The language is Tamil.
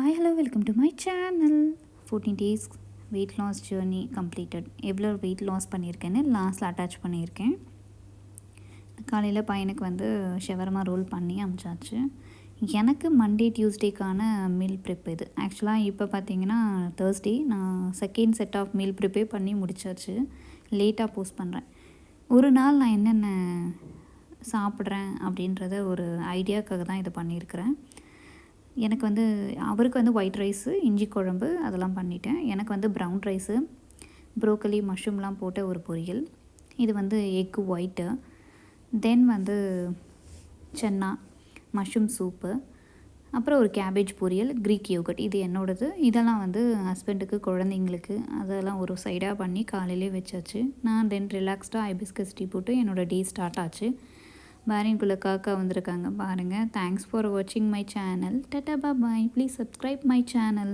Hi, hello, welcome to my channel. 14 days weight loss journey completed. எவ்வளோ வெயிட் லாஸ் பண்ணியிருக்கேன்னு லாஸ்ட்டில் அட்டாச் பண்ணியிருக்கேன். காலையில் பையனுக்கு வந்து ஷவர்மா ரோல் பண்ணி அனுப்பிச்சாச்சு. எனக்கு மண்டே டியூஸ்டேக்கான மீல் ப்ரிப் இது. ஆக்சுவலாக இப்போ பார்த்தீங்கன்னா தேர்ஸ்டே நான் செகண்ட் செட் ஆஃப் மீல் ப்ரிப்பே பண்ணி முடிச்சாச்சு. லேட்டாக போஸ்ட் பண்ணுறேன். ஒரு நாள் நான் என்னென்ன சாப்பிட்றேன் அப்படின்றத ஒரு ஐடியாவுக்காக தான் இதை பண்ணியிருக்கிறேன். எனக்கு வந்து அவருக்கு வந்து ஒயிட் ரைஸு, இஞ்சி குழம்பு அதெல்லாம் பண்ணிட்டேன். எனக்கு வந்து ப்ரவுன் ரைஸு, ப்ரோக்கலி, மஷ்ரூம்லாம் போட்ட ஒரு பொரியல். இது வந்து எக்கு ஒயிட்டு. தென் வந்து சன்னா, மஷ்ரூம் சூப்பு, அப்புறம் ஒரு கேபேஜ் பொரியல், க்ரீக் யோகட். இது என்னோடது. இதெல்லாம் வந்து ஹஸ்பண்டுக்கு, குழந்தைங்களுக்கு அதெல்லாம் ஒரு சைடாக பண்ணி காலையிலே வச்சாச்சு. நான் தென் ரிலாக்ஸ்டாக ஹைபிஸ்கஸ் டீ போட்டு என்னோடய டே ஸ்டார்ட் ஆச்சு. பேரின்குள்ளே காக்கா வந்திருக்காங்க பாருங்கள். தேங்க்ஸ் ஃபார் வாட்சிங் my channel. Tata bye. Please subscribe my channel.